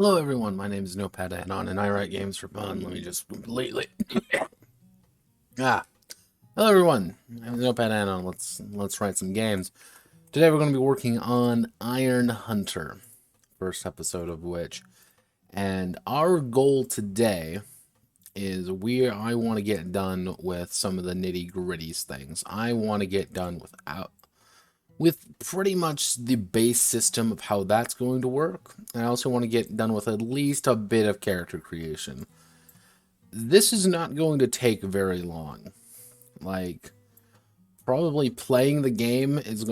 Hello everyone, my name is Notepad Anon and I write games for fun. Let me just completely ah. Hello everyone, I'm Notepad Anon. Let's write some games. Today we're going to be working on Iron Hunter, first episode of which, and our goal today is I want to get done with some of the nitty-gritty things. I want to get done with pretty much the base system of how that's going to work. I also want to get done with at least a bit of character creation. This is not going to take very long. Like, probably playing the game is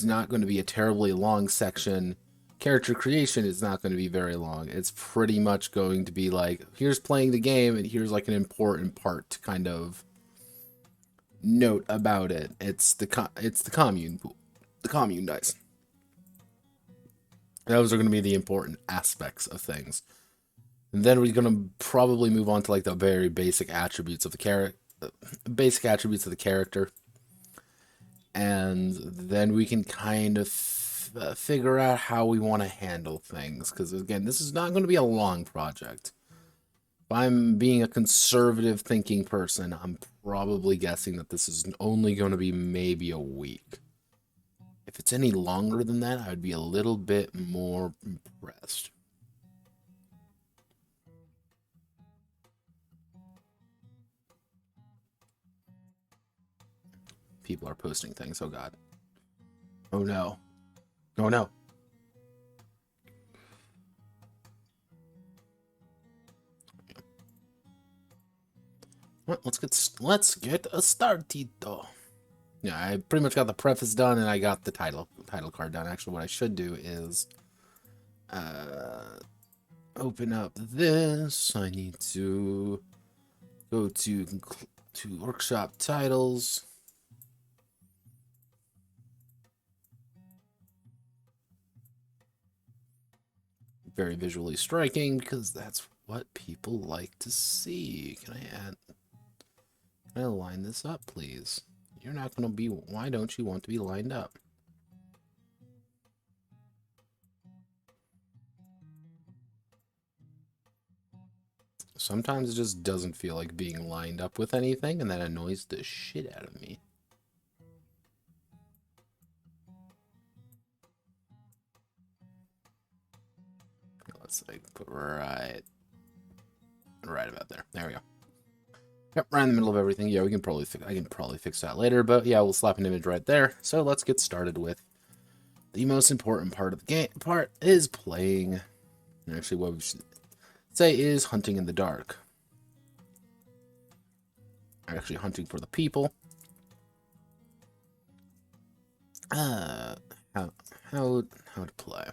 not going to be a terribly long section. Character creation is not going to be very long. It's pretty much going to be like, here's playing the game, and here's like an important part to kind of note about it. It's the commune pool. The commune dice. Those are going to be the important aspects of things. And then we're going to probably move on to like the very basic attributes of the character. And then we can kind of figure out how we want to handle things. Because again, this is not going to be a long project. If I'm being a conservative thinking person, I'm probably guessing that this is only going to be maybe a week. If it's any longer than that, I would be a little bit more impressed. People are posting things. Oh, God. Oh, no. Oh, no. Well, let's get started. Yeah, I pretty much got the preface done, and I got the title card done. Actually, what I should do is open up this. I need to go to workshop titles. Very visually striking because that's what people like to see. Can I line this up, please? You're not going to be... Why don't you want to be lined up? Sometimes it just doesn't feel like being lined up with anything, and that annoys the shit out of me. Let's like put right about there. There we go. Yep, right in the middle of everything. Yeah, I can probably fix that later, but yeah, we'll slap an image right there. So let's get started with the most important part of the game. Part is playing. Actually, what we should say is hunting in the dark. Actually, hunting for the people. How to play.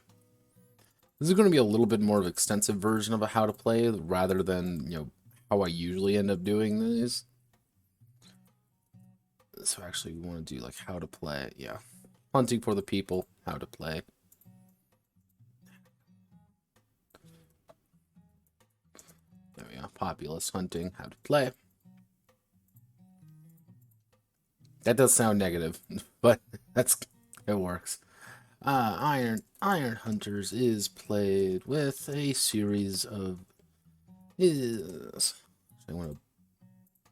This is going to be a little bit more of an extensive version of a how to play rather than, how I usually end up doing these. So actually, we want to do like how to play. Yeah. Hunting for the people, how to play. There we go. Populous hunting, how to play. That does sound negative, but it works. Iron Hunters is played with a series of I want to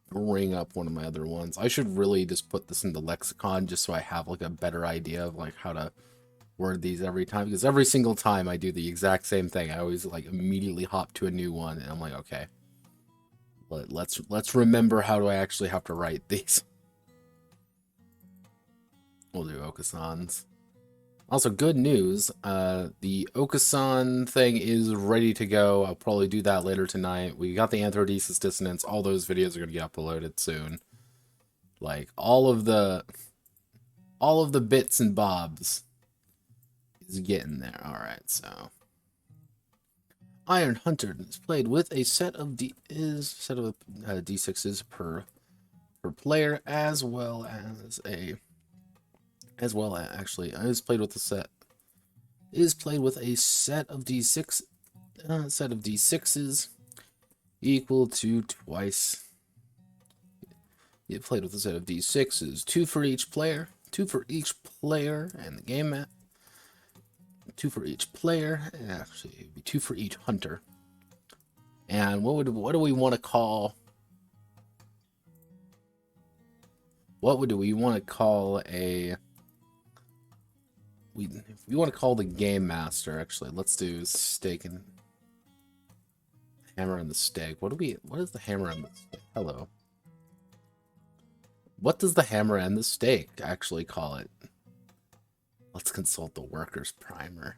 bring up one of my other ones. I should really just put this in the lexicon just so I have like a better idea of like how to word these every time, because every single time I do the exact same thing. I always like immediately hop to a new one, and I'm like, okay, but let's remember how do I actually have to write these. We'll do Okasans. Also, good news, the Okasan thing is ready to go. I'll probably do that later tonight. We got the Anthrodesis Dissonance. All those videos are going to get uploaded soon. Like, all of the bits and bobs is getting there. Alright, so. Iron Hunter is played with a set of D6s per player, as well as actually, I was played with a set. It is played with a set of D6s equal to twice. You played with a set of D6s, two for each player, and the game mat. 2 for each player. Actually, it'd be 2 for each hunter. And what do we want to call? What do we want to call a? If we want to call the game master, actually, let's do stake and hammer and the stake. What is the hammer and the stake? Hello. What does the hammer and the stake actually call it? Let's consult the workers primer.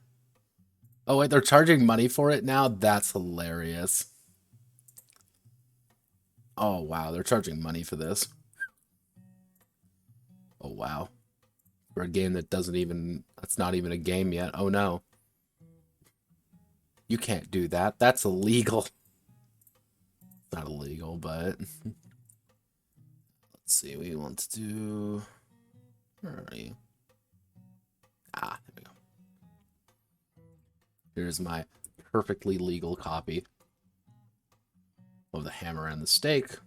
Oh wait, they're charging money for it now? That's hilarious. Oh wow, they're charging money for this. Oh wow. For a game that's not even a game yet. Oh no. You can't do that. That's illegal. Not illegal, but let's see. We want to do. Where are you? Ah, there we go. Here's my perfectly legal copy of the hammer and the stake.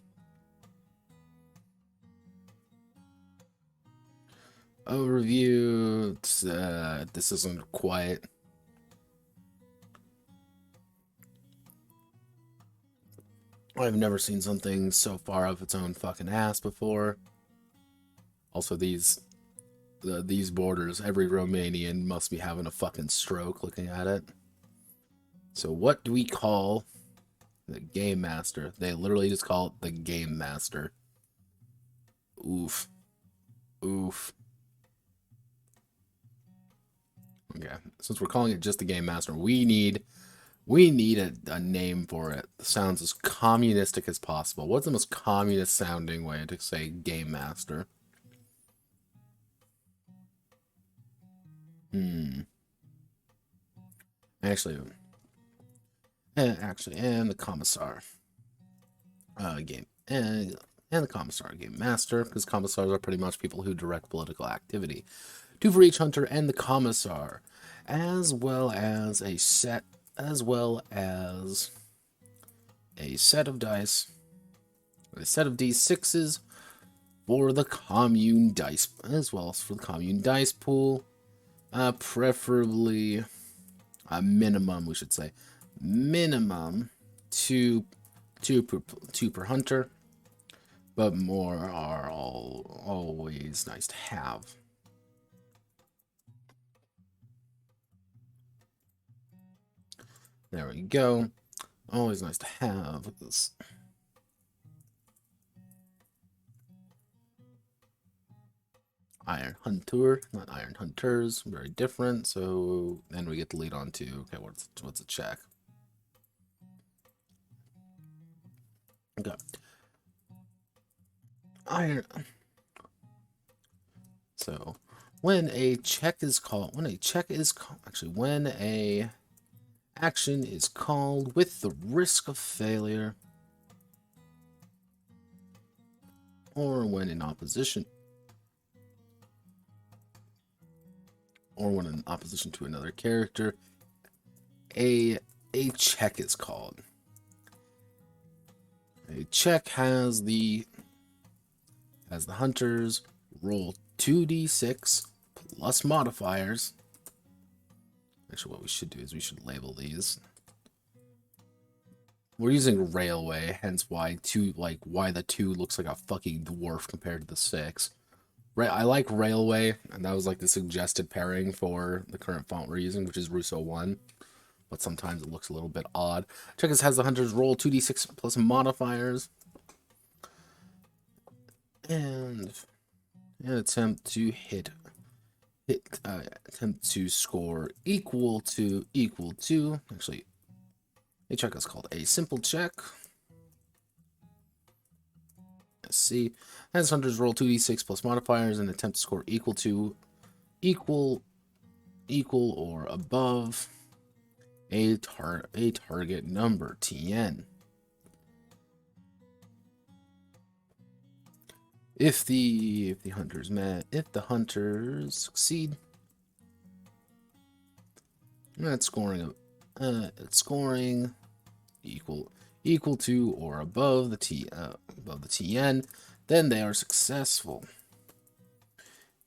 Overview. This isn't quite. I've never seen something so far off its own fucking ass before. Also, these borders, every Romanian must be having a fucking stroke looking at it. So what do we call the game master? They literally just call it the game master. Oof. Oof. Okay, since we're calling it just the game master, we need a name for it. It sounds as communistic as possible. What's the most communist sounding way to say game master? Actually, and the commissar game and the commissar game master, because commissars are pretty much people who direct political activity. 2 for each hunter and the commissar, as well as a set of dice, a set of d6s for the commune dice, as well as for the commune dice pool. Preferably a minimum, we should say, minimum two per hunter, but more are always nice to have. There we go. Always nice to have this. Iron Hunter, not Iron Hunters, very different. So then we get to lead on to, okay, what's a check? Okay. Iron. So when a action is called with the risk of failure, or when in opposition to another character, a check is called. A check has the hunters roll 2d6 plus modifiers. Actually, what we should do is we should label these. We're using railway, hence why the 2 looks like a fucking dwarf compared to the 6. I like railway, and that was like the suggested pairing for the current font we're using, which is Russo 1. But sometimes it looks a little bit odd. Checkers has the hunters roll 2d6 plus modifiers. And attempt to attempt to score equal to. Actually, a check is called a simple check. Let's see. As hunters roll 2d6 plus modifiers and attempt to score equal or above a target number, TN. If the hunters succeed, it's scoring equal to or above the TN, then they are successful.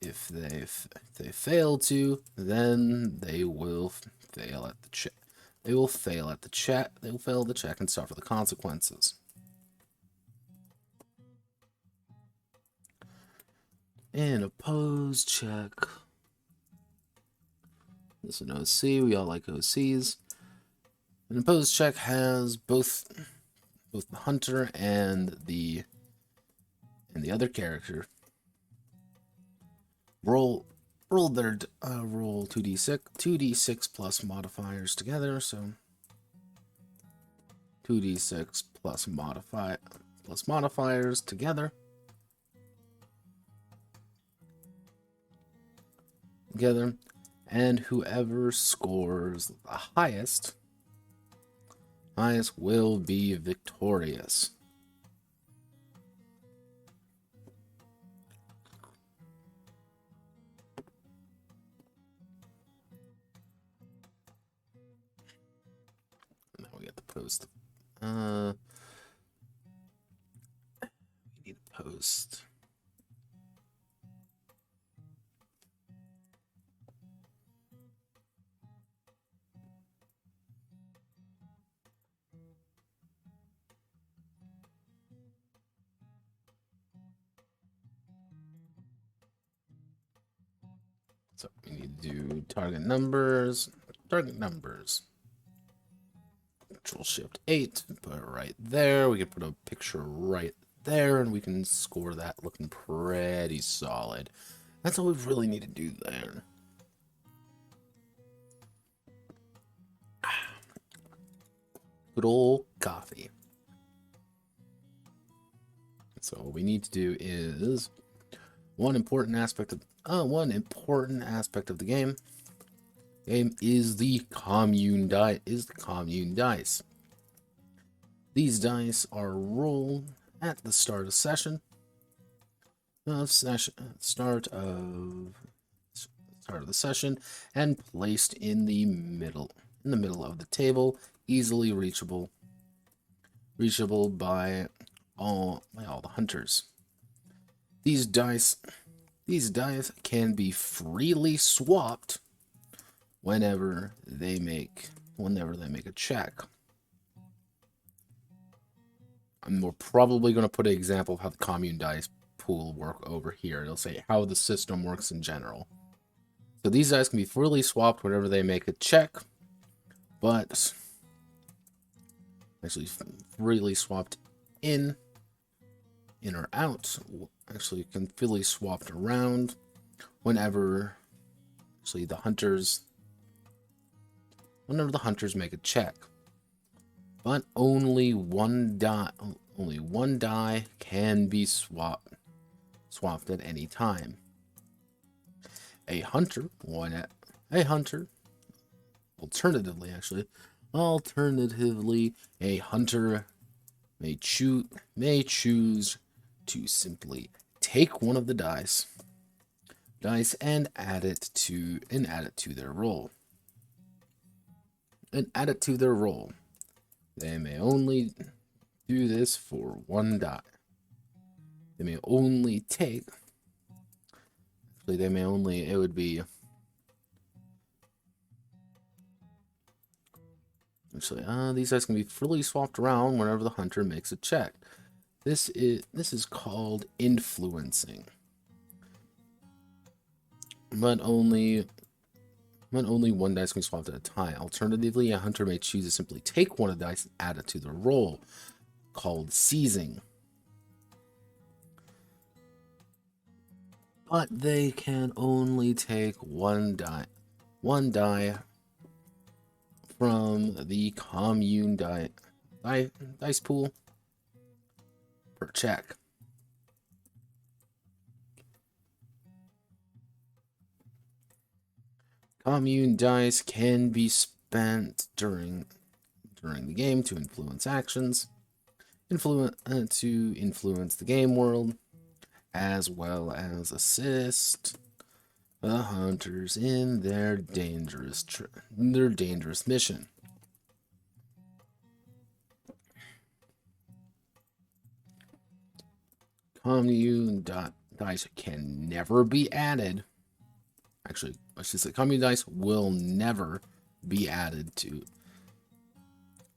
If they fail to, then they will fail at the check. They will fail at the check. They will fail the check and suffer the consequences. An opposed check. This is an OC. We all like OCs. An opposed check has both the hunter and the other character roll 2d6 plus modifiers together. So 2d6 plus modifiers together. And whoever scores the highest will be victorious. Now we get the post. We need a post. So we need to do target numbers. Control Shift 8, put it right there. We can put a picture right there, and we can score that looking pretty solid. That's all we really need to do there. Good old coffee. So what we need to do is one important aspect of the game. Is the commune dice. These dice are rolled at the start of session. Start of the session, and placed in the middle of the table, easily reachable by all the hunters. These dice can be freely swapped whenever they make a check. We're probably going to put an example of how the commune dice pool work over here. It'll say how the system works in general. So these dice can be freely swapped whenever they make a check, but actually freely swapped in or out. Actually can freely swapped around whenever the hunters make a check. But only one die can be swapped at any time. Alternatively, a hunter may choose to simply take one of the dice and add it to their roll. They may only do this for one die. They may only take. It would be. These dice can be freely swapped around whenever the hunter makes a check. This is called influencing. But only one dice can be swapped at a time. Alternatively, a hunter may choose to simply take one of the dice and add it to the roll, called seizing. But they can only take one die from the commune dice pool per check. Commune dice can be spent during the game to influence actions, to influence the game world, as well as assist the hunters in their dangerous mission. Commune dice can never be added. Actually, I should say commune dice will never be added to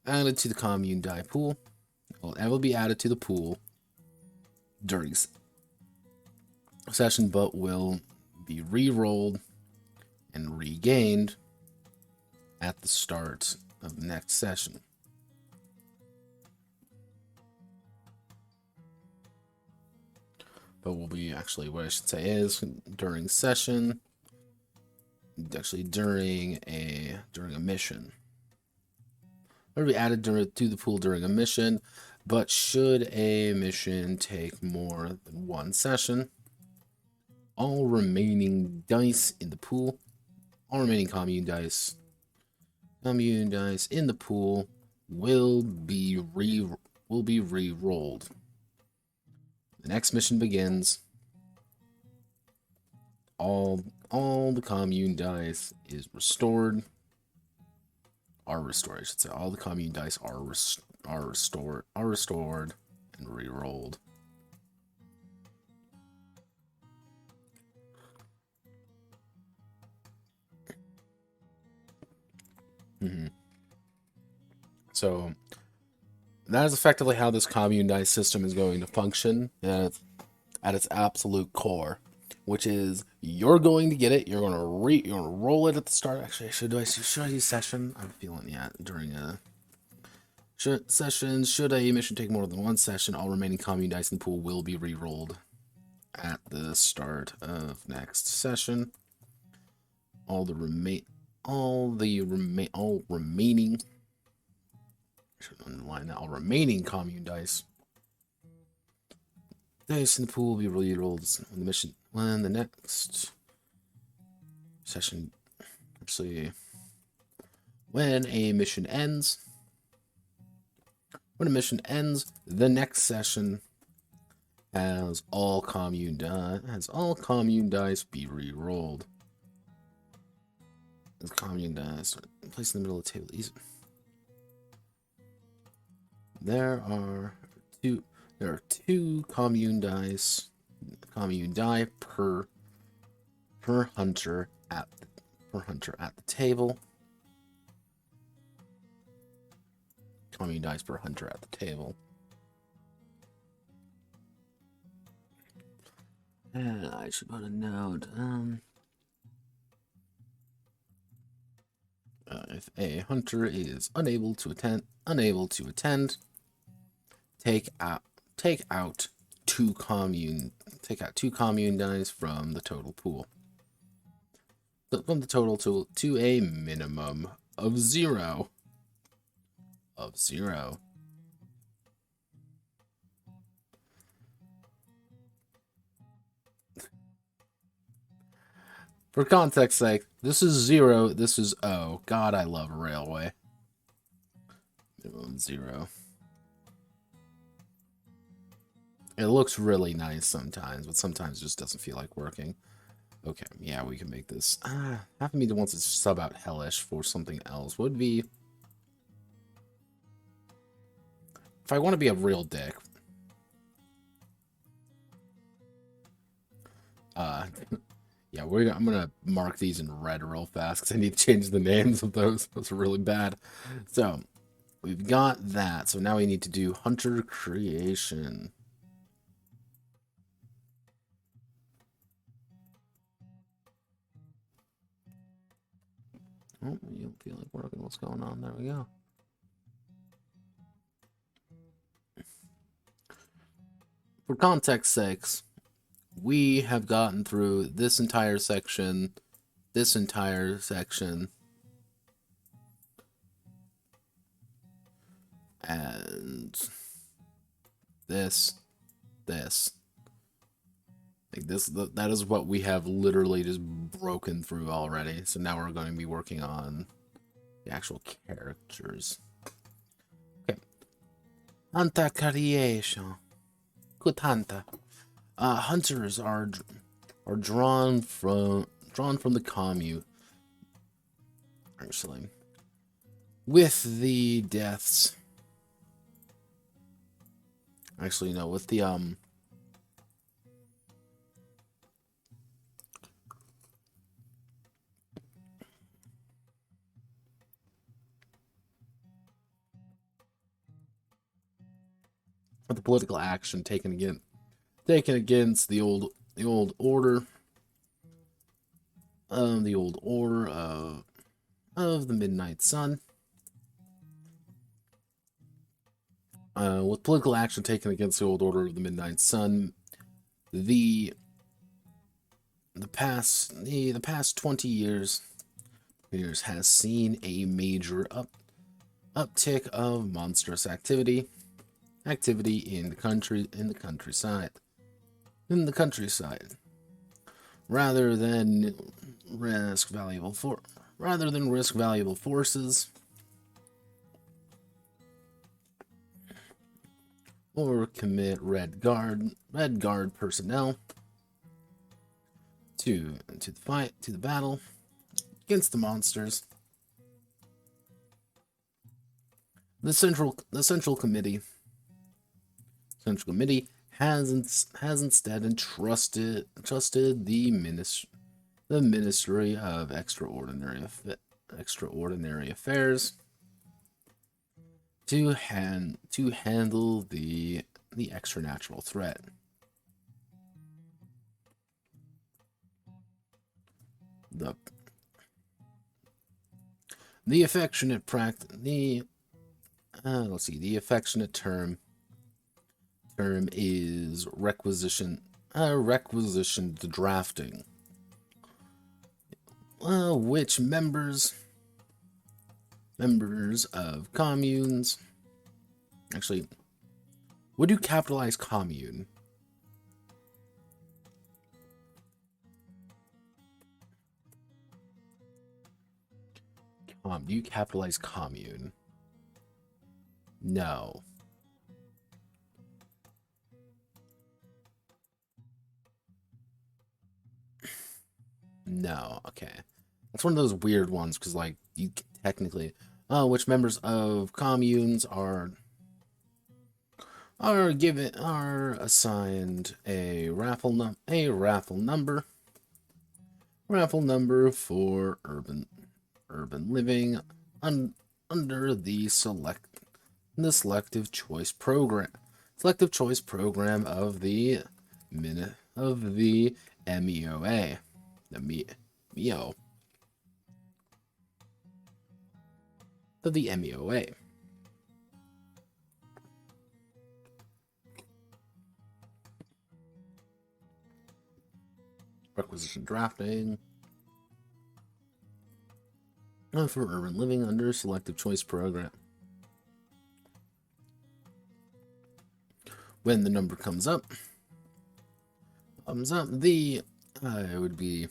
the commune die pool. It will be added to the pool during session, but will be re-rolled and regained at the start of the next session. But will be actually, what I should say is, during session, actually during a mission. It will be added to the pool during a mission, but should a mission take more than one session, all remaining dice in the pool, all remaining commune dice in the pool will be re-rolled. The next mission begins. All the commune dice is restored. Are restored, I should say. All the commune dice are restored and re-rolled. So that is effectively how this commune dice system is going to function at its absolute core, which is you're going to get it. You're going to roll it at the start. Actually, should I use session? I'm feeling during a session. Should a mission take more than one session, all remaining commune dice in the pool will be re-rolled at the start of next session. All remaining. I should underline that. All remaining commune dice in the pool will be re-rolled when the next session. Actually, when a mission ends. When a mission ends, the next session has all commune dice be re-rolled. As commune dice placed in the middle of the table. There are two commune die per hunter at the table. Commune dice per hunter at the table. And I should put a note. If a hunter is unable to attend, take out two commune dice from the total pool. From the total to a minimum of 0. For context sake, this is 0, this is O. God, I love railway. Minimum 0. It looks really nice sometimes, but sometimes it just doesn't feel like working. Okay, yeah, we can make this. Half of me wants to sub out Hellish for something else. Would be... If I want to be a real dick. Yeah, I'm gonna mark these in red real fast because I need to change the names of those. Those are really bad. So, we've got that. So now we need to do Hunter Creation. Oh, you don't feel like working. What's going on? There we go. For context sakes, we have gotten through this entire section, and this. Like this, that is what we have literally just broken through already. So now we're going to be working on the actual characters. Okay. Hunter creation. Good hunter. Hunters are drawn from the commune. Actually, with the deaths. Actually, no, with the political action taken against the old order of the Midnight Sun. With political action taken against the old order of the Midnight Sun, the past 20 years has seen a major uptick of monstrous activity in the countryside. Rather than risk valuable forces or commit Red Guard personnel to the battle against the monsters. The Central Committee has instead entrusted the Ministry of Extraordinary Affairs to handle the extranatural threat. The affectionate term is requisitioned drafting, which members of communes, actually, would you capitalize commune? Do you capitalize commune? No. No, okay. That's one of those weird ones, because, like, you technically... which members of communes are assigned a raffle number for urban living under the selective choice program of the MEOA. Of the MEOA. Requisition drafting for urban living under selective choice program. When the number comes up, it would be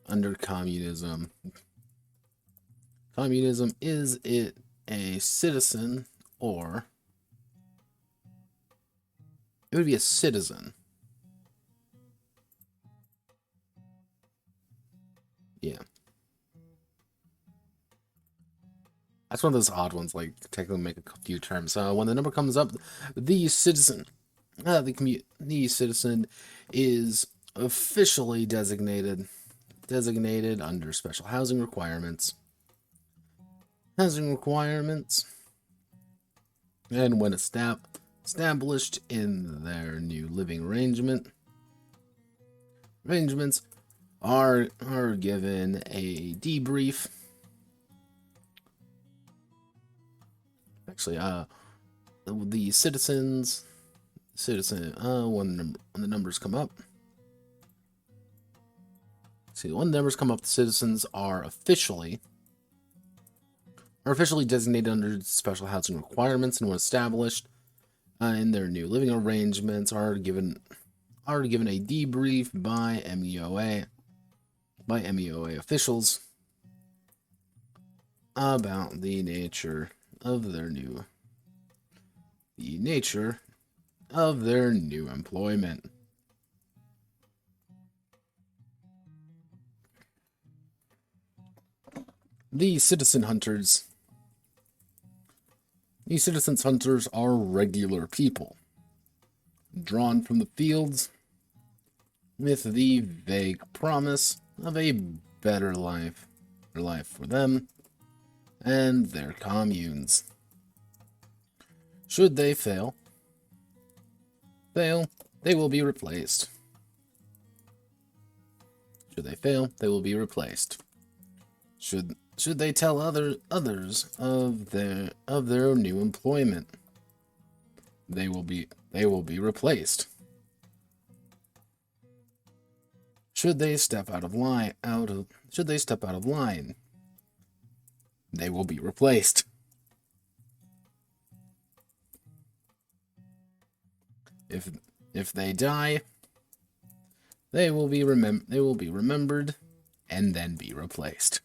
under communism. Communism, is it a citizen, or it would be a citizen. Yeah. That's one of those odd ones, like, technically make a few terms. When the number comes up, the citizen is officially designated under special housing requirements. And when established in their new living arrangements are given a debrief. Actually, the when the numbers come up. See, when the numbers come up, the citizens are officially designated under special housing requirements, and when established in their new living arrangements are given a debrief by MEOA officials about the nature of their new employment. The citizen hunters are regular people, drawn from the fields with the vague promise of a better life for them and their communes. Should they fail, they will be replaced. Should they fail, they will be replaced. Should they tell others of their new employment, they will be replaced. Should they step out of line, they will be replaced. If they die, they will be remembered and then be replaced.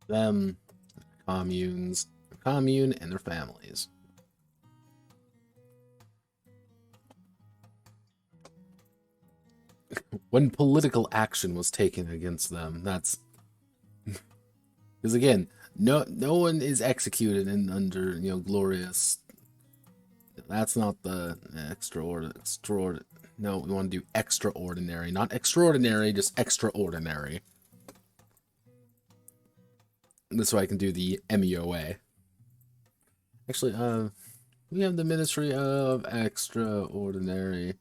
Them, commune and their families. When political action was taken against them, that's because again, no one is executed under glorious. That's not the extraordinary. No, we want to do extraordinary, not extraordinary, just extraordinary. This way I can do the MEOA. Actually, we have the Ministry of Extraordinary.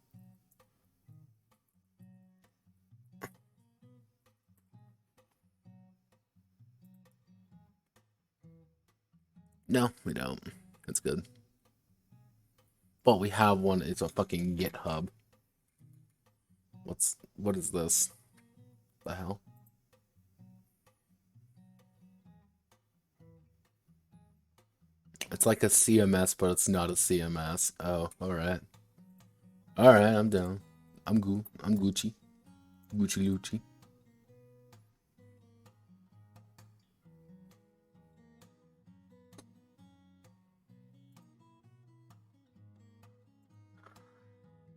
No, we don't. That's good. But we have one. It's a fucking GitHub. What is this? The hell? It's like a CMS, but it's not a CMS. Oh, alright. Alright, I'm down. I'm Gucci. Gucci Lucci.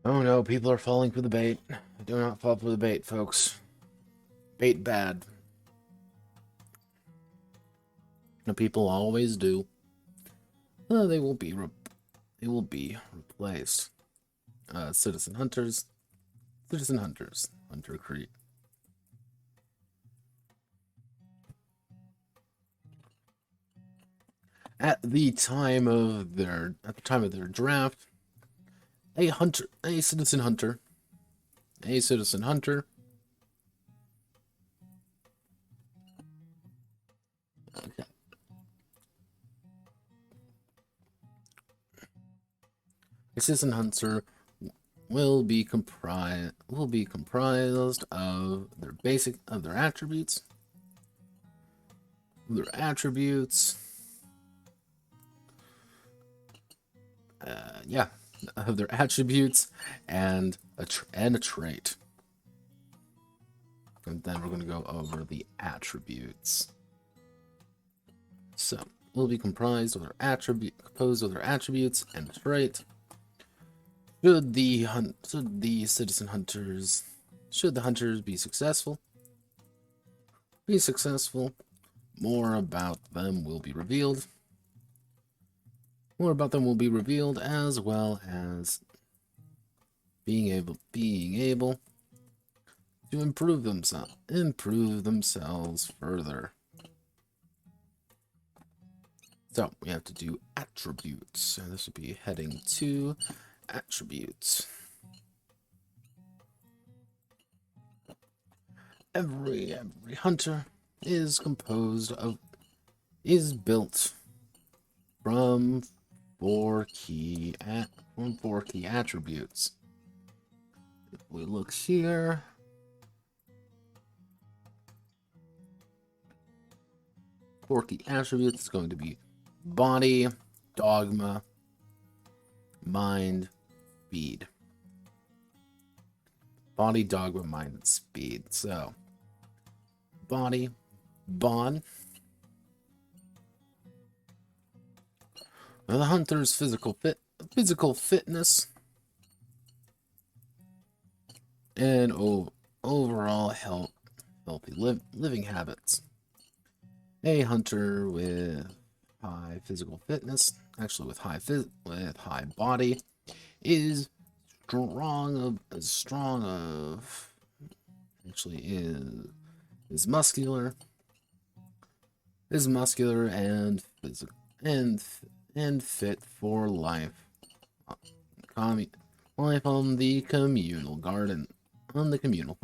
Oh no, people are falling for the bait. Do not fall for the bait, folks. Bait bad. The people always do. They will be replaced. Citizen hunters. Hunter Creek. At the time of their draft, a citizen hunter. Okay. A citizen hunter will be comprised of their attributes. Of their attributes and a trait. And then we're going to go over the attributes. So, will be composed of their attributes and a trait. Should the hunters be successful? More about them will be revealed. As well as being able to improve themselves further. So we have to do attributes. So this would be heading 2, attributes. Every hunter is built from 4 key attributes. If we look here, four key attributes is going to be body, dogma, mind, speed. Body, dogma, mind, and speed. So, body, bond. Now the hunter's physical fitness and overall healthy living habits. A hunter with high physical fitness, actually with high body, is actually is muscular and physical and fit for life. Life on the communal garden, on the communal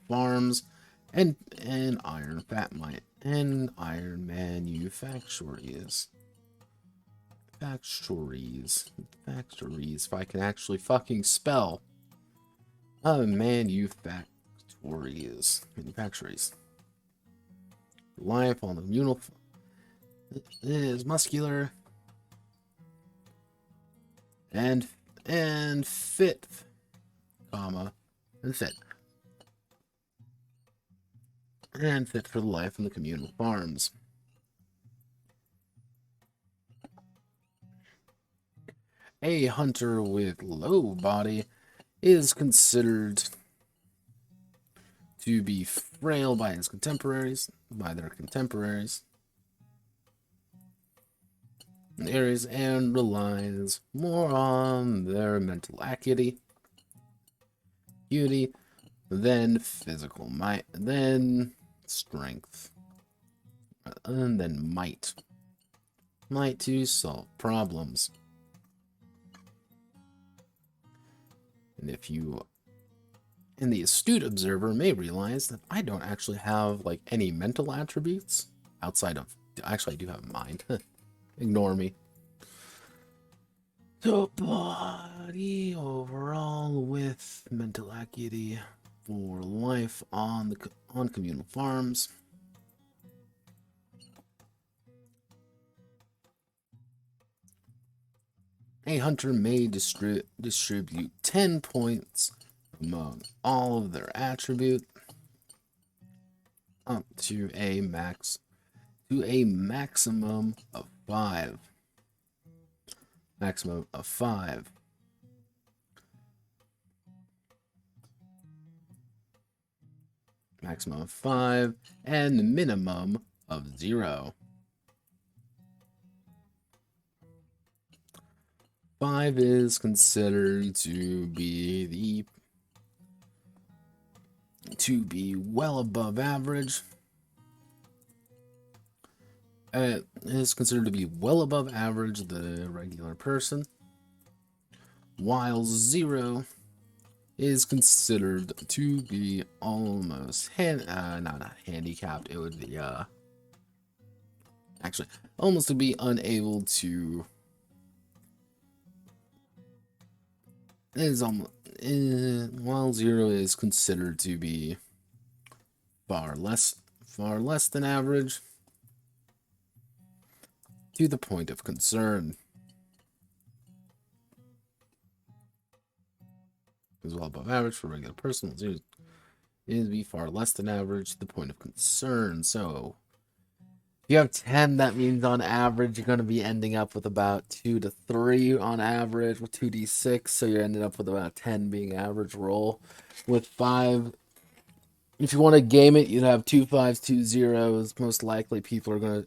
farms, and iron manufactories. If I can actually fucking spell. Manufactories. Life on the communal is muscular and fit, and fit for life in the communal farms. A hunter with low body is considered to be frail by their contemporaries, areas, and relies more on their mental acuity than physical might, than strength, and then might to solve problems. And the astute observer may realize that I don't actually have like any mental attributes outside of, actually I do have mind. Ignore me. So body overall with mental acuity for life on communal farms. A hunter may distribute 10 points among all of their attribute up to a maximum of 5. Maximum of 5. Maximum of 5 and minimum of 0. 5 is considered to be well above average. It is considered to be well above average, the regular person, while 0 is considered to be almost not handicapped. It would be actually almost to be unable to. While 0 is considered to be far less than average, to the point of concern. Is well above average for a regular person. 0 is be far less than average, to the point of concern. So if you have 10, that means on average you're going to be ending up with about 2 to 3 on average with 2d6. So you're ending up with about 10 being average roll. With 5, if you want to game it, you'd have 2 5s, 2 0s. Most likely people are going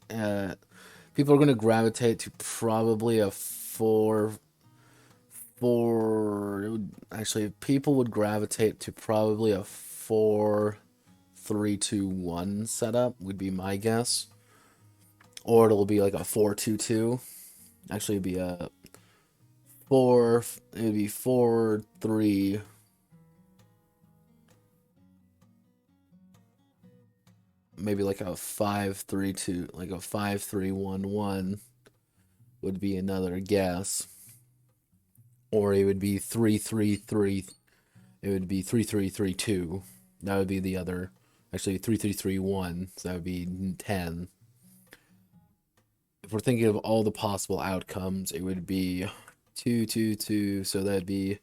to gravitate to probably a 4. People would gravitate to probably a 4 3 2 1 setup would be my guess. Or it'll be like a 4 2 2. Actually, it'd be a 4. It'd be 4 3. Maybe like a 5 3 2, like a 5 3 1 1 would be another guess. Or it would be 3 3 3. It would be 3 3 3 2. That would be the other. Actually, 3 3 3 1. So that would be 10. If we're thinking of all the possible outcomes, it would be 2 2 2. So that'd be,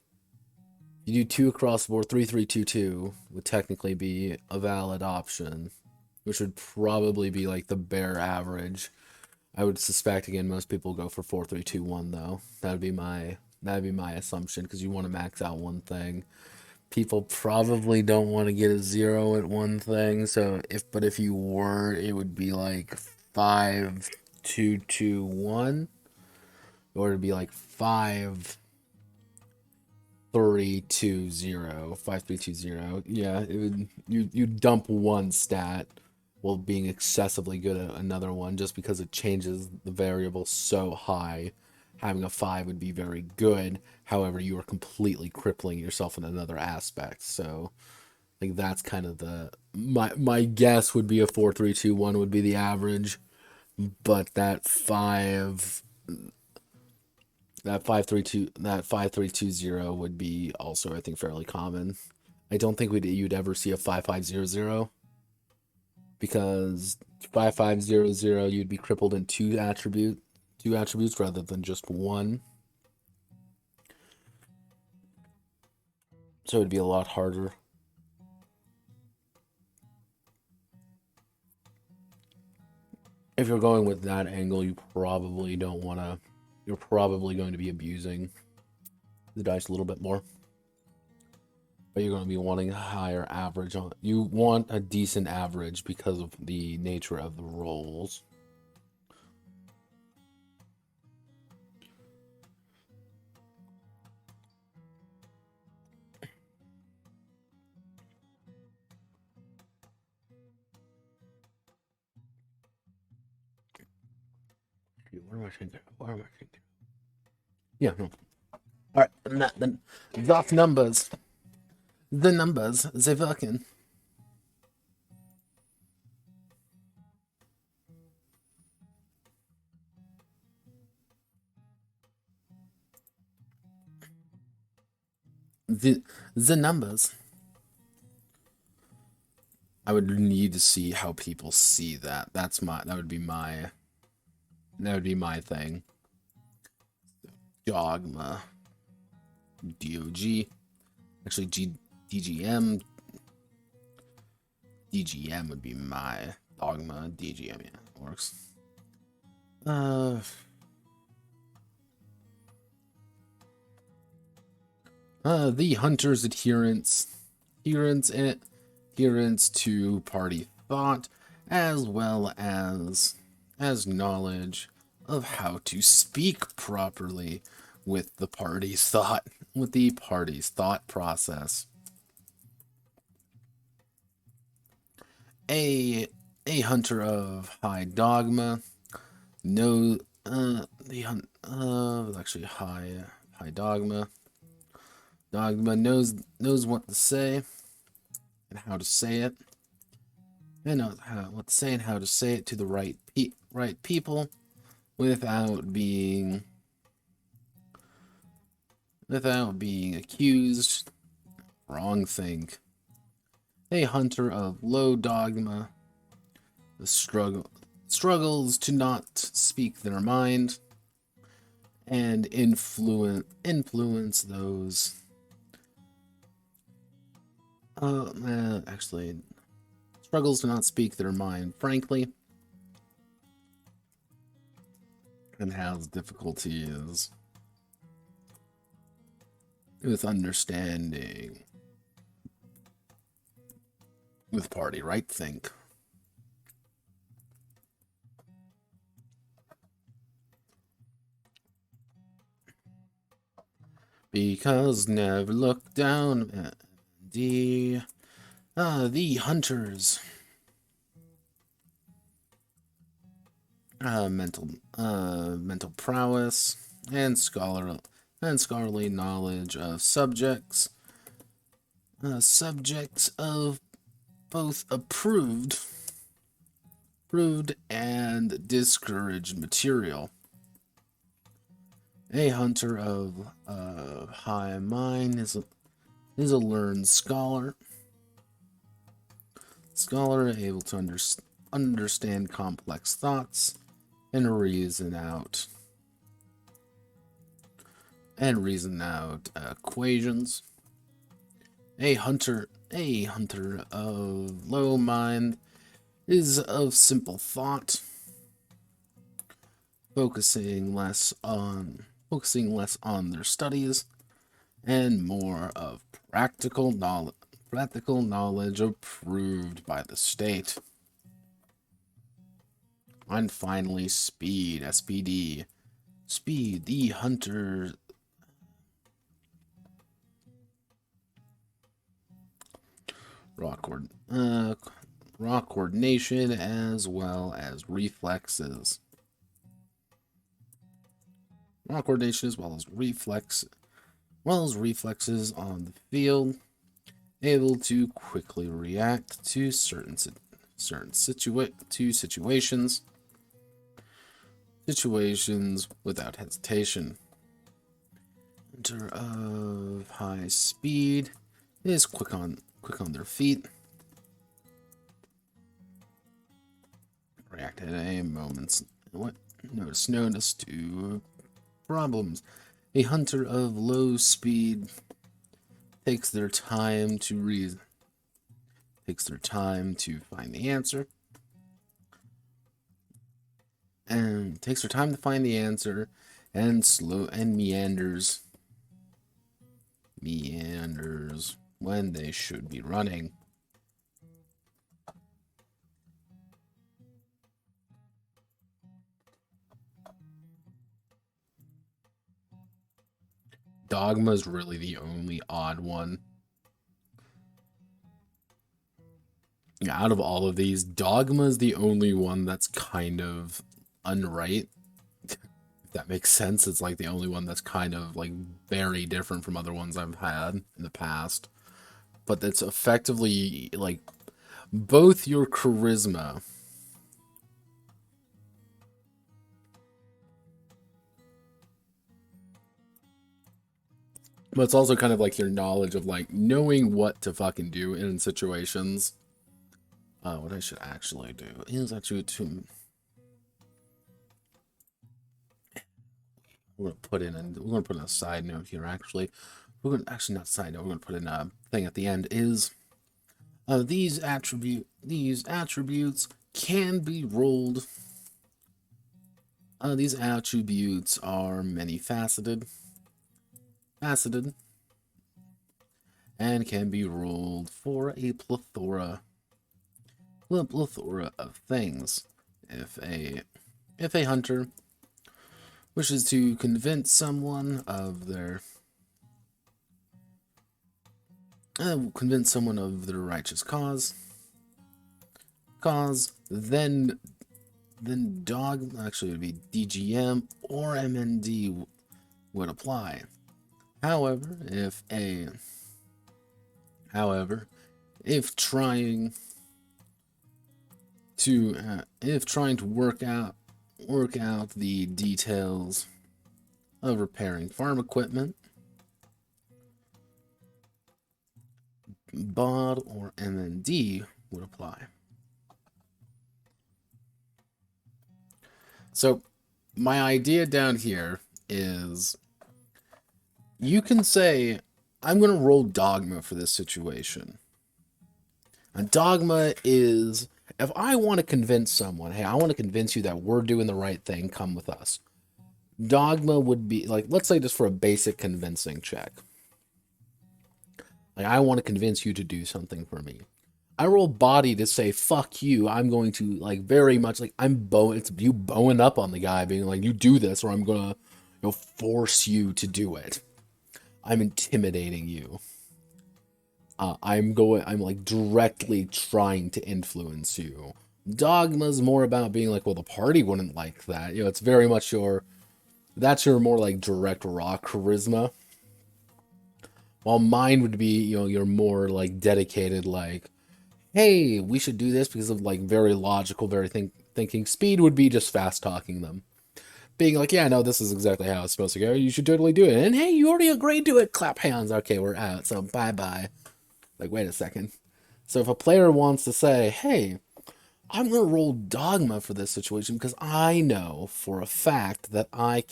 you do 2 across the board. 3 3 2 2 would technically be a valid option, which would probably be like the bare average. I would suspect, again, most people go for 4 3 2 1 though. That'd be my assumption, because you want to max out one thing. People probably don't want to get a 0 at one thing. So if you were, it would be like 5 221, or it'd be like 5320. Yeah, it would you dump one stat while being excessively good at another one just because it changes the variable so high. Having a 5 would be very good. However, you are completely crippling yourself in another aspect. So, like that's kind of the my guess would be a 4321 would be the average, but that 5320 would be also, I think, fairly common. I don't think you'd ever see a 5500 because 5500 you'd be crippled in two attributes rather than just one. So it'd be a lot harder. If you're going with that angle, you probably don't want to. You're probably going to be abusing the dice a little bit more. But you're going to be wanting a higher average on. You want a decent average because of the nature of the rolls. What am I thinking? What am I thinking? Yeah, no. All right, then the numbers. The numbers, they working. The numbers. I would need to see how people see that. That would be my thing. Dogma. DOG. Actually, DGM. DGM would be my dogma. DGM, yeah, works. The hunter's adherence to party thought, as well as knowledge of how to speak properly with the party's thought process. A hunter of high dogma actually high dogma. Dogma knows what to say and how to say it, and what to say and how to say it to the right people without being accused. Wrong thing. A hunter of low dogma struggles to not speak their mind and influence those. Actually, struggles to not speak their mind frankly, and has difficulties with understanding with party right think. Because never look down at the hunters. Mental prowess and scholarly knowledge of subjects of both approved and discouraged material. A hunter of high mind is a learned scholar. Able to understand complex thoughts and reason out equations. A hunter of low mind is of simple thought, focusing less on their studies and more of practical knowledge approved by the state. And finally, speed, SPD. Speed, the hunter. Raw coordination as well as reflexes. Raw coordination as well as reflexes on the field. Able to quickly react to certain situations without hesitation. Hunter of high speed is quick on their feet. React at a moment's notice to problems. A hunter of low speed takes their time to find the answer. And takes their time to find the answer and meanders when they should be running. Dogma is really the only odd one. Yeah, out of all of these, Dogma is the only one that's kind of unright. If that makes sense, it's like the only one that's kind of like very different from other ones I've had in the past. But it's effectively like both your charisma but it's also kind of like your knowledge of like knowing what to fucking do in situations. What I should actually do is actually we're gonna put in a side note here. Actually, we're gonna not side note. We're gonna put in a thing at the end. Is these attributes can be rolled. These attributes are many-faceted, and can be rolled for a plethora of things. If a hunter wishes to convince someone of their righteous cause, then dog actually would be DGM or MND would apply. However, if trying to work out the details of repairing farm equipment, BOD or MND would apply. So my idea down here is you can say, I'm going to roll Dogma for this situation. And Dogma is, if I want to convince someone, hey, I want to convince you that we're doing the right thing, come with us. Dogma would be, like, let's say just for a basic convincing check. Like, I want to convince you to do something for me. I roll body to say, fuck you. I'm going to, like, very much, like, it's you bowing up on the guy, being like, you do this, or I'm going to, force you to do it. I'm intimidating you. I'm like, directly trying to influence you. Dogma's more about being like, well, the party wouldn't like that. It's very much that's your more, like, direct raw charisma. While mine would be, your more, like, dedicated, like, hey, we should do this because of, like, very logical, very thinking. Speed would be just fast talking them. Being like, yeah, no, this is exactly how it's supposed to go. You should totally do it. And hey, you already agreed to it. Clap hands. Okay, we're out. So bye-bye. Like, wait a second. So if a player wants to say, hey, I'm going to roll Dogma for this situation because I know for a fact that I'm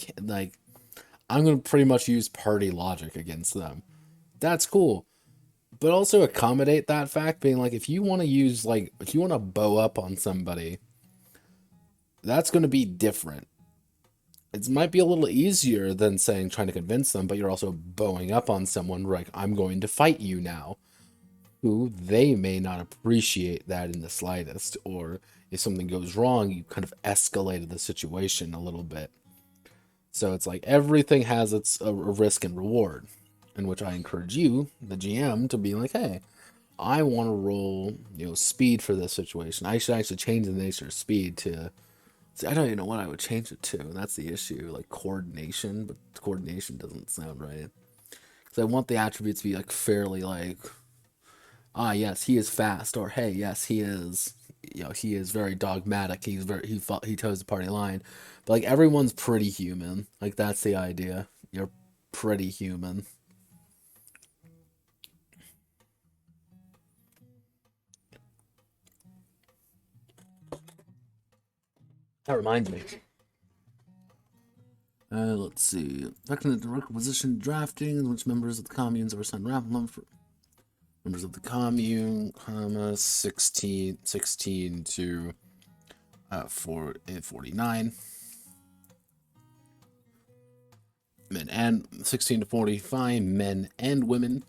going to pretty much use party logic against them. That's cool. But also accommodate that fact, being like, if you want to bow up on somebody, that's going to be different. It might be a little easier than trying to convince them, but you're also bowing up on someone like, I'm going to fight you now. Who they may not appreciate that in the slightest, or if something goes wrong, you kind of escalated the situation a little bit. So it's like everything has its a risk and reward, in which I encourage you, the GM, to be like, hey, I want to roll, speed for this situation. I should actually change the nature of speed to. See, I don't even know what I would change it to. And that's the issue, like coordination, but coordination doesn't sound right. Because I want the attributes to be like fairly like, yes, he is fast, or hey, yes, he is. He is very dogmatic. He toes the party line, but like everyone's pretty human. Like that's the idea. You're pretty human. That reminds me. Let's see. Recommended the requisition drafting, in which members of the communes are assigned raffle number for members of the commune, 16 to 49. Men and 16 to 45, men and women.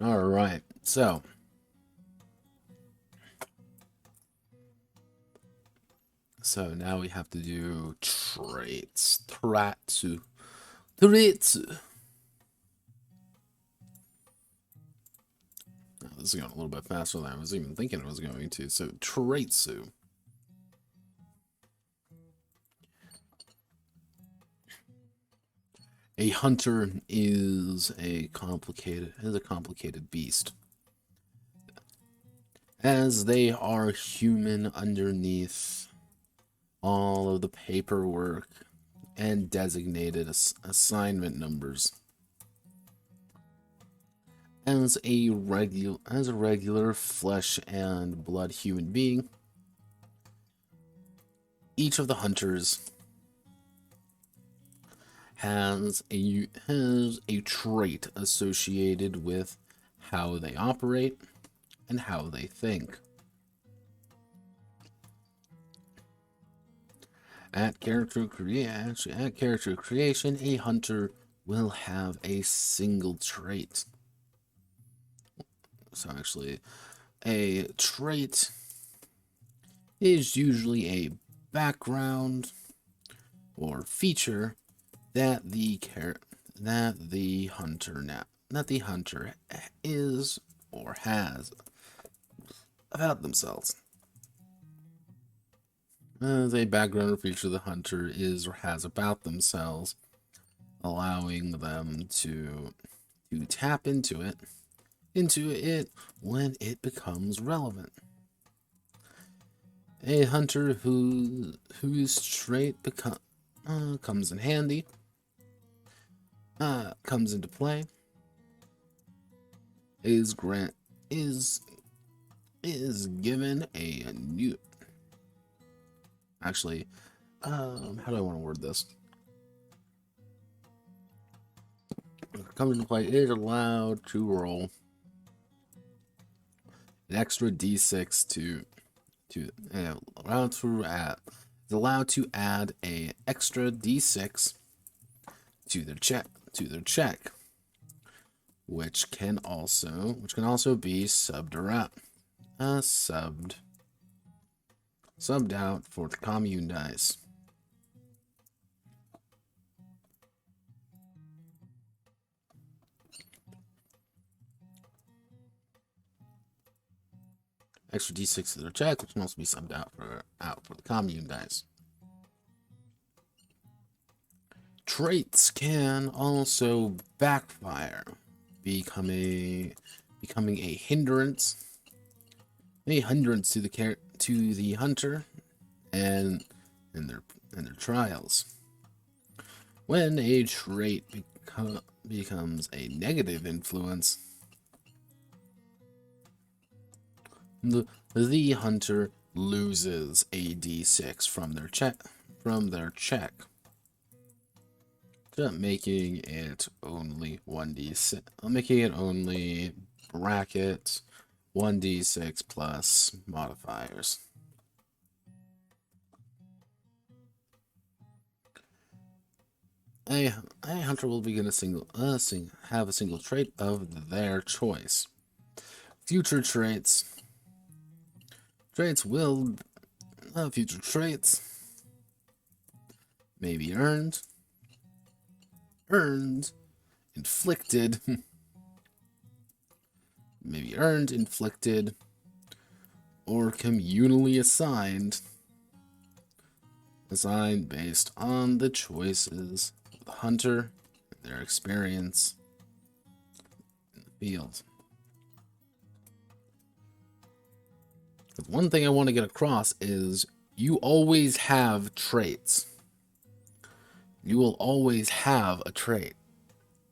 All right, so now we have to do traits. Traits. This is going a little bit faster than I was even thinking it was going to. So traits. A hunter is a complicated beast, as they are human underneath all of the paperwork and designated assignment numbers. As a regular flesh and blood human being, each of the hunters has a trait associated with how they operate and how they think. At character creation, a hunter will have a single trait. So actually, a trait is usually a background or feature that the hunter is or has about themselves. As a background or feature the hunter is or has about themselves, allowing them to tap into it when it becomes relevant. A hunter whose trait comes in handy, comes into play, is given a new. Actually, how do I want to word this? Comes into play is allowed to roll an extra d6 allowed to add a extra d6 to their check, which can also be subbed around, subbed out for the commune dice. Extra d6 to their check, which can also be subbed out for the commune dice. Traits can also backfire, becoming a hindrance to the hunter and their trials. When a trait becomes a negative influence, the hunter loses a d6 from their check, making it only 1d6, making it only brackets 1d6 plus modifiers. A hunter will begin have a single trait of their choice. Future traits. Future traits may be earned, inflicted, maybe earned, inflicted, or communally assigned based on the choices of the hunter and their experience in the field. But one thing I want to get across is you always have traits. You will always have a trait.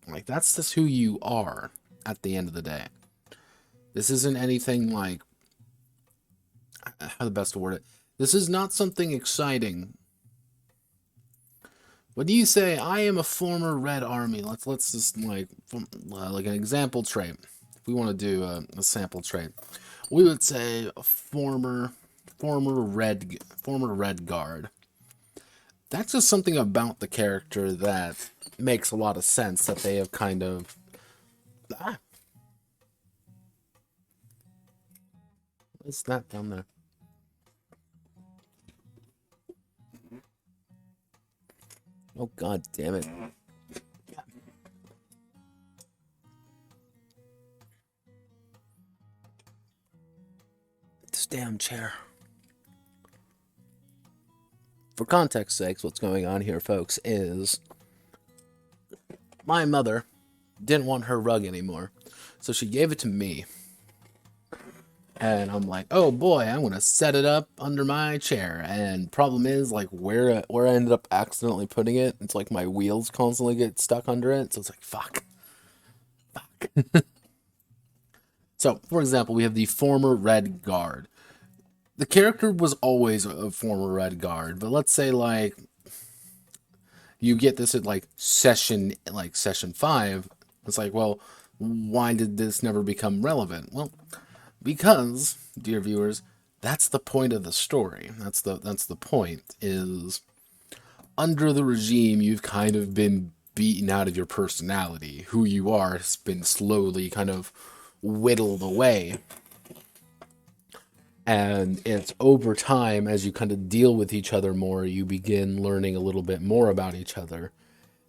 Like, that's just who you are at the end of the day. This isn't anything like, how the best to word it. This is not something exciting. When you say, I am a former Red Army, let's just like an example trait. If we want to do a sample trait, we would say a former Red Guard. That's just something about the character that makes a lot of sense, that they have kind of... What's that down there? Oh, god damn it. This damn chair. For context sakes, what's going on here, folks, is my mother didn't want her rug anymore, so she gave it to me. And I'm like, oh boy, I'm gonna set it up under my chair. And problem is, like, where I ended up accidentally putting it, it's like my wheels constantly get stuck under it. So it's like, fuck. So, for example, we have the former Red Guard. The character was always a former Red Guard, but let's say, like, you get this at like session 5. It's like, well, why did this never become relevant? Well, because, dear viewers, that's the point of the story. That's the point, is under the regime, you've kind of been beaten out of your personality. Who you are has been slowly kind of whittled away. And it's over time, as you kind of deal with each other more, you begin learning a little bit more about each other.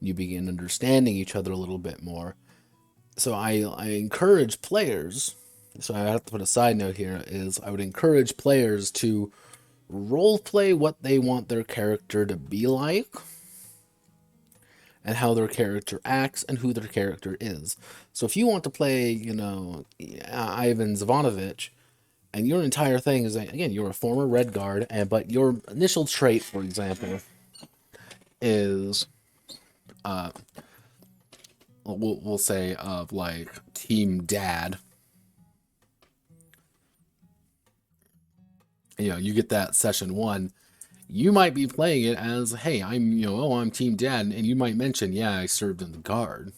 You begin understanding each other a little bit more. So I encourage players... So I have to put a side note here, is I would encourage players to roleplay what they want their character to be like, and how their character acts, and who their character is. So if you want to play, Ivan Zavanovich, and your entire thing is, again, you're a former Red Guard, but your initial trait, for example, is, we'll say, of like Team Dad. You get that session 1, you might be playing it as, hey, I'm Team Dad, and you might mention, yeah, I served in the Guard.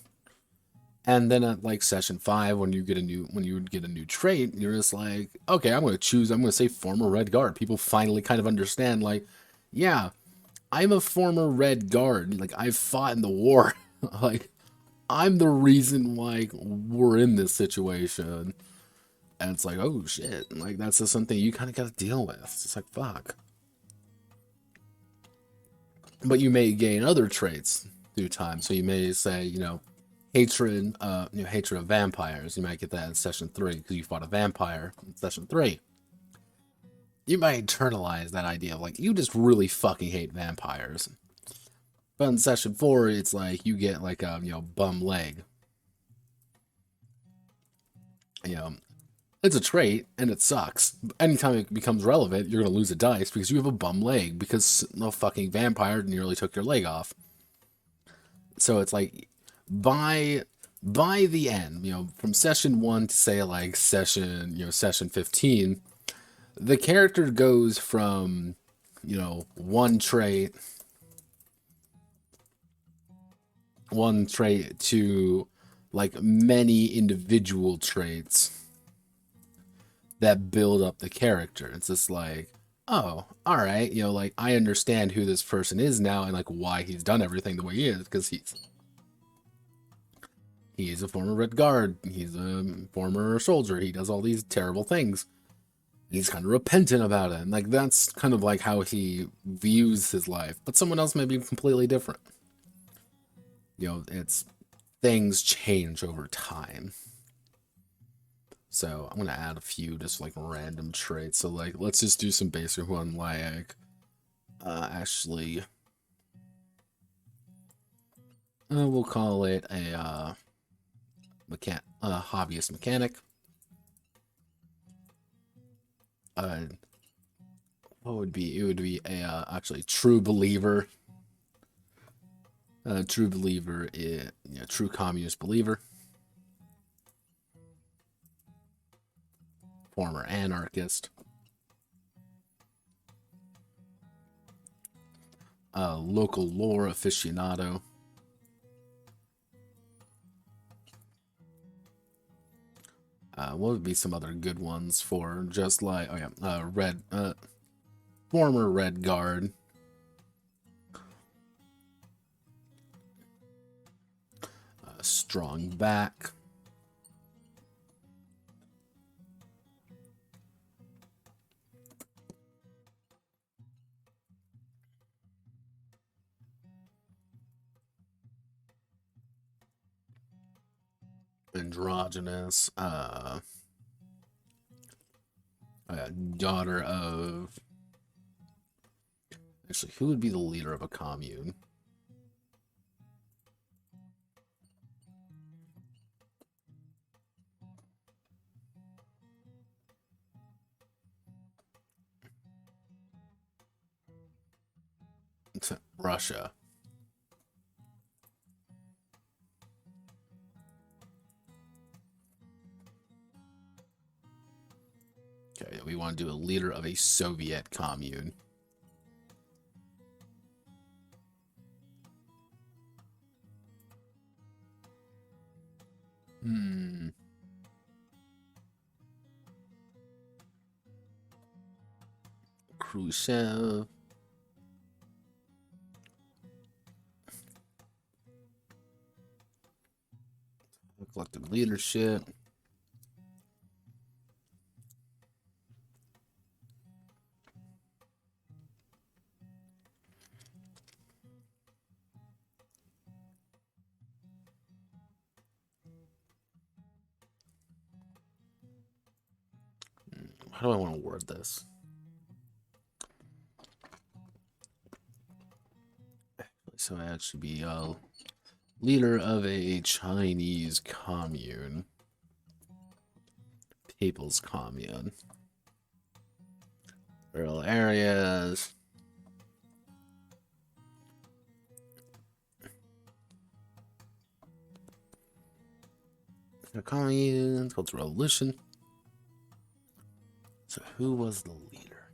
And then at like session 5, when you get a new trait, you're just like, okay, I'm going to say former Red Guard. People finally kind of understand, like, yeah, I'm a former Red Guard. Like, I've fought in the war. Like, I'm the reason why we're in this situation. And it's like, oh shit, like, that's just something you kind of got to deal with. It's like, fuck. But you may gain other traits through time. So you may say, hatred of vampires. You might get that in session 3 because you fought a vampire in session 3. You might internalize that idea of, like, you just really fucking hate vampires. But in session 4, it's like you get like a bum leg. It's a trait, and it sucks. Anytime it becomes relevant, you're going to lose a dice because you have a bum leg, because no fucking vampire nearly took your leg off. So it's like, by the end, from session 1 to, say, like, session 15, the character goes from, one trait to, like, many individual traits that build up the character. It's just like, oh, all right, you know, like I understand who this person is now and like why he's done everything the way he is, because he's a former Red Guard, he's a former soldier, he does all these terrible things. He's kind of repentant about it, and like that's kind of like how he views his life. But someone else may be completely different. You know, it's things change over time. So I'm gonna add a few just like random traits. So like let's just do some basic one like actually we'll call it a hobbyist mechanic. What would be it would be a actually true believer. True believer is true communist believer. Former anarchist. Local lore aficionado. What would be some other good ones for just like former Red Guard. Strong back. Androgynous. Daughter of. Actually, who would be the leader of a commune? Russia. Okay, we want to do a leader of a Soviet commune. Khrushchev. Collective leadership. How do I want to word this? So I should be a leader of a Chinese commune. People's commune. Rural areas. Commune, Cultural Revolution. So who was the leader?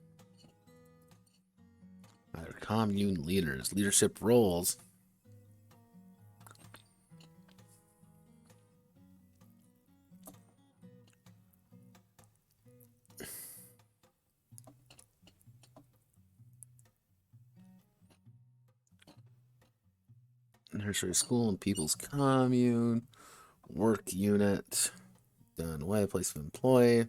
Other commune leaders, leadership roles. Nursery school and people's commune. Work unit. Done away, place of employee.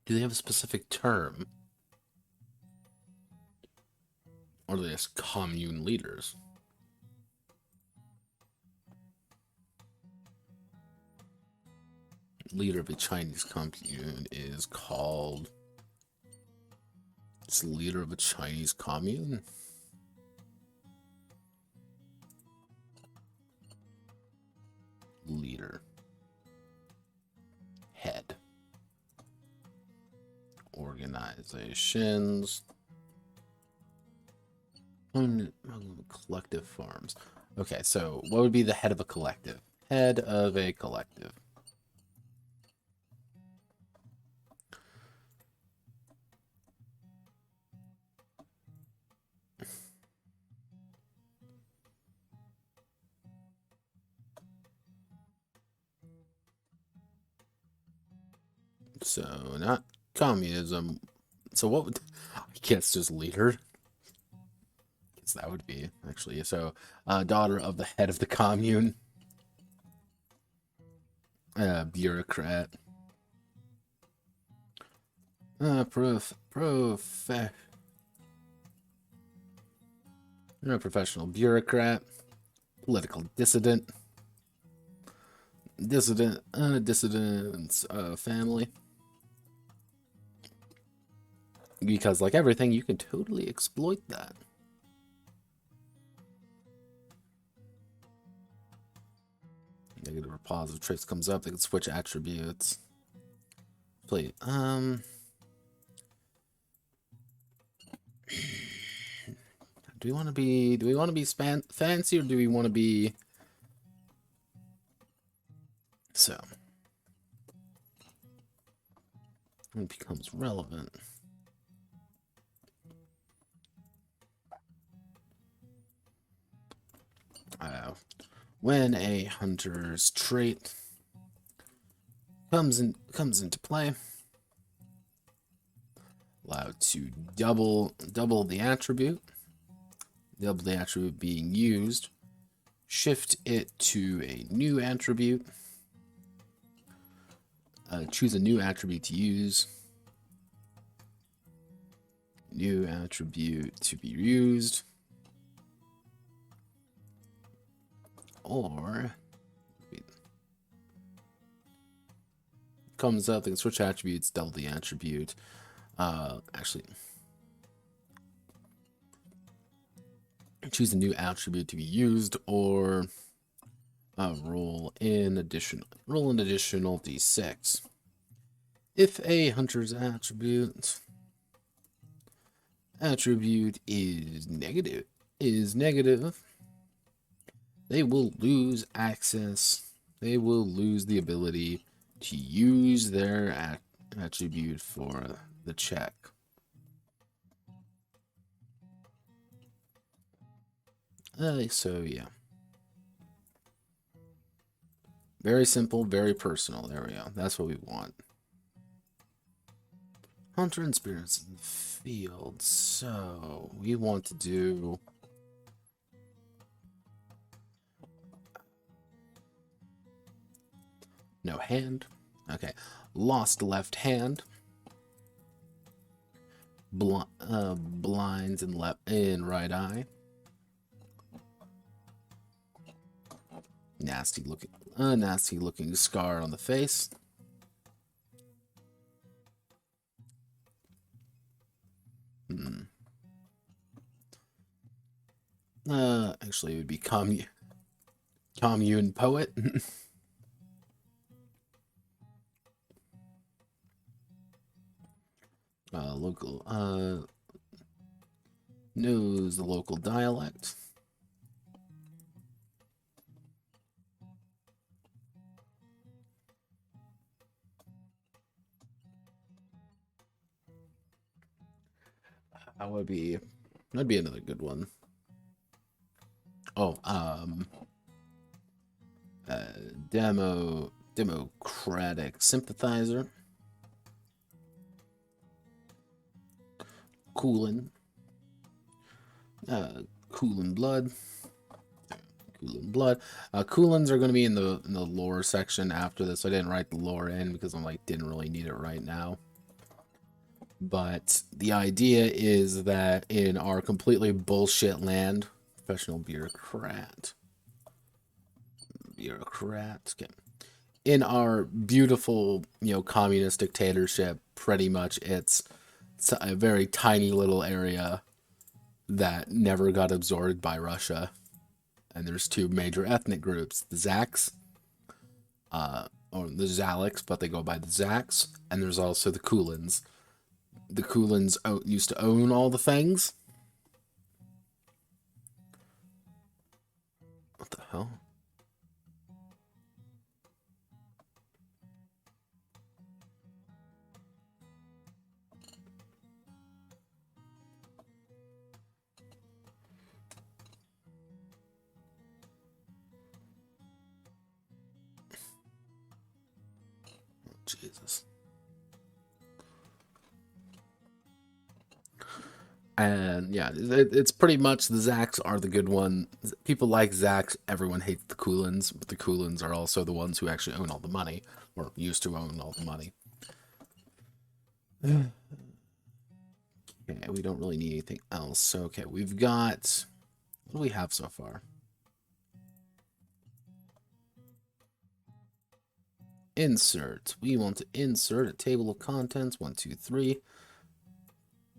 Do they have a specific term? Or are they just commune leaders? Leader of a Chinese commune is called. It's leader of a Chinese commune? Leader. Head. Organizations. Collective farms. Okay, so what would be the head of a collective? Head of a collective. So not communism. So what would I guess just leader? I guess that would be actually so daughter of the head of the commune. Bureaucrat. Professional bureaucrat. Political dissident. Dissident's family. Because like everything, you can totally exploit that. Negative or positive traits comes up, they can switch attributes. Play do we want to be fancy, or do we want to be so when it becomes relevant? When a hunter's trait comes into play, allowed to double the attribute being used, shift it to a new attribute, choose a new attribute to use, new attribute to be used, or comes up, they can switch attributes, double the attribute. Actually, choose a new attribute to be used, or roll an additional d6. If a hunter's attribute is negative, they will lose access. They will lose the ability to use their attribute for the check. So yeah. Very simple, very personal. There we go. That's what we want. Hunter and spirits in the field. So we want to do no hand. Okay. Lost left hand. Blinds in right eye. Nasty looking scar on the face. Actually, it would be commune poet. Local, knows the local dialect. That'd be another good one. Oh, democratic sympathizer. Coolin blood. Coolins are going to be in the lore section after this. I didn't write the lore in because I'm like, didn't really need it right now. But the idea is that in our completely bullshit land, professional bureaucrat. Okay. In our beautiful, communist dictatorship, pretty much it's a very tiny little area that never got absorbed by Russia. And there's two major ethnic groups, the Zaks, or the Zaliks, but they go by the Zaks, and there's also the Kulins. The Kulins used to own all the things. What the hell? Jesus. And yeah, it's pretty much the Zacks are the good one. People like Zacks. Everyone hates the Coolins, but the Coolins are also the ones who actually own all the money, or used to own all the money. Okay, we don't really need anything else. So, okay, we've got... What do we have so far? Insert. We want to insert a table of contents. 1, 2, 3.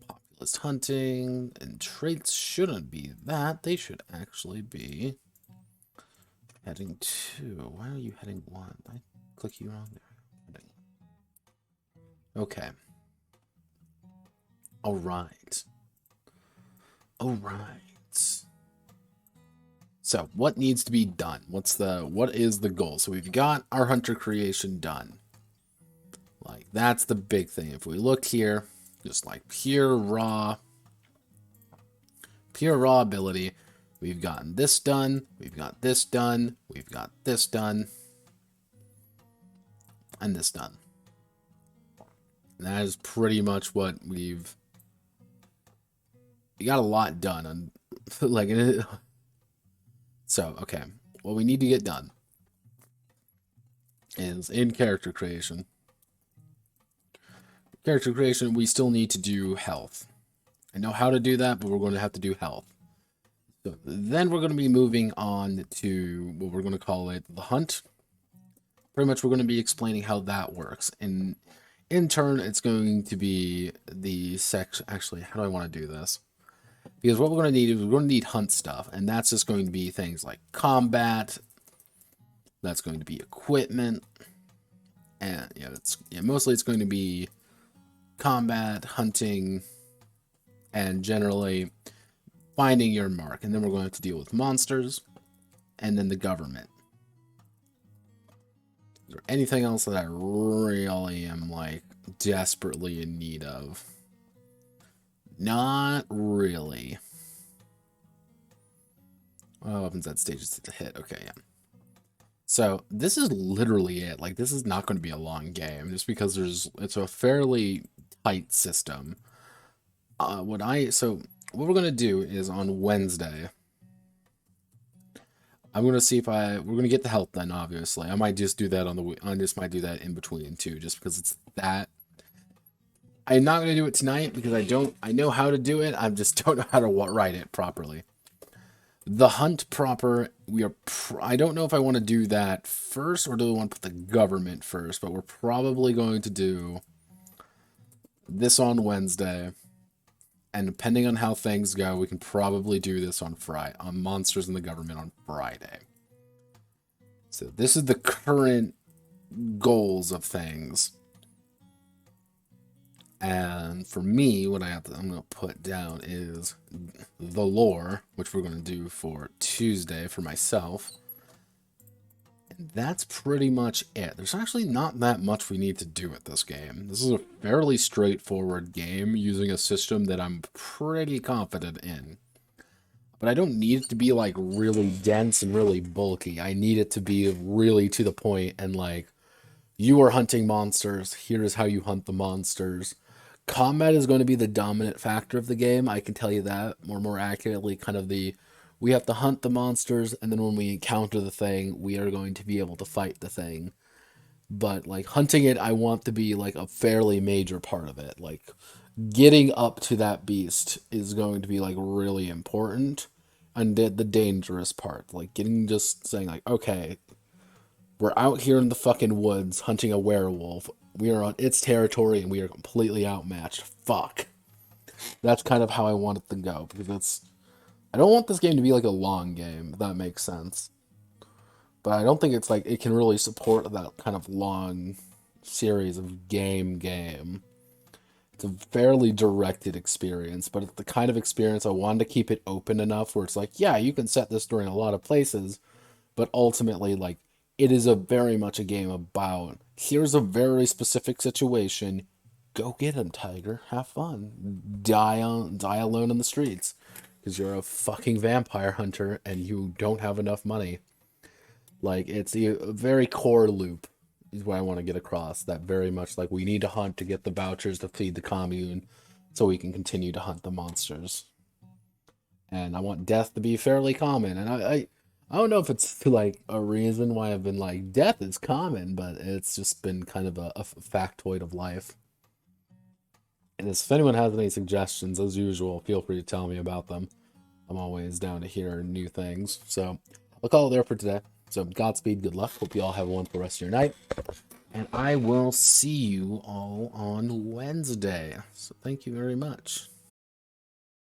Populist hunting. And traits shouldn't be that. They should actually be heading 2. Why are you heading 1? I click you wrong there. Heading. Okay. All right. All right. So, what needs to be done? What is the goal? So we've got our hunter creation done. Like, that's the big thing. If we look here, just like pure raw ability, we've gotten this done, we've got this done, we've got this done, and this done. And that is pretty much what we got a lot done on like so, okay. What we need to get done is in character creation. Character creation, we still need to do health. I know how to do that, but we're going to have to do health. So then we're going to be moving on to what we're going to call it the hunt. Pretty much we're going to be explaining how that works. And in turn, it's going to be the actually, how do I want to do this? Because what we're going to need is we're going to need hunt stuff, and that's just going to be things like combat. That's going to be equipment, and mostly it's going to be combat, hunting, and generally finding your mark. And then we're going to have to deal with monsters, and then the government. Is there anything else that I really am like desperately in need of? Not really. What happens at stages to hit? Okay, yeah. So this is literally it. Like, this is not going to be a long game, just because it's a fairly tight system. What we're going to do is on Wednesday, I'm going to see if we're going to get the health then, obviously. I might just do that I just might do that in between too, just because it's that. I'm not going to do it tonight because I know how to do it. I just don't know how to write it properly. The hunt proper, I don't know if I want to do that first or do I want to put the government first, but we're probably going to do this on Wednesday. And depending on how things go, we can probably do this on Friday, on monsters and the government on Friday. So this is the current goals of things. And for me, what I'm going to put down is the lore, which we're going to do for Tuesday for myself. And that's pretty much it. There's actually not that much we need to do with this game. This is a fairly straightforward game using a system that I'm pretty confident in. But I don't need it to be like really dense and really bulky. I need it to be really to the point and like, you are hunting monsters. Here is how you hunt the monsters. Combat is going to be the dominant factor of the game. I can tell you that more accurately. Kind of we have to hunt the monsters, and then when we encounter the thing, we are going to be able to fight the thing. But like hunting it, I want to be like a fairly major part of it. Like getting up to that beast is going to be like really important, and the dangerous part, like just saying like, okay, we're out here in the fucking woods hunting a werewolf. We are on its territory and we are completely outmatched. Fuck. That's kind of how I want it to go, because I don't want this game to be like a long game, if that makes sense. But I don't think it's like it can really support that kind of long series of game. It's a fairly directed experience, but it's the kind of experience I wanted to keep it open enough where it's like, yeah, you can set this during a lot of places, but ultimately, like, it is very much a game about, here's a very specific situation, go get him, Tiger, have fun, die alone in the streets, because you're a fucking vampire hunter and you don't have enough money. Like, it's a very core loop is what I want to get across, that very much like we need to hunt to get the vouchers to feed the commune, so we can continue to hunt the monsters. And I want death to be fairly common. And I don't know if it's like a reason why I've been like, death is common, but it's just been kind of a factoid of life. And if anyone has any suggestions, as usual, feel free to tell me about them. I'm always down to hear new things. So I'll call it there for today. So Godspeed, good luck. Hope you all have a wonderful rest of your night. And I will see you all on Wednesday. So thank you very much.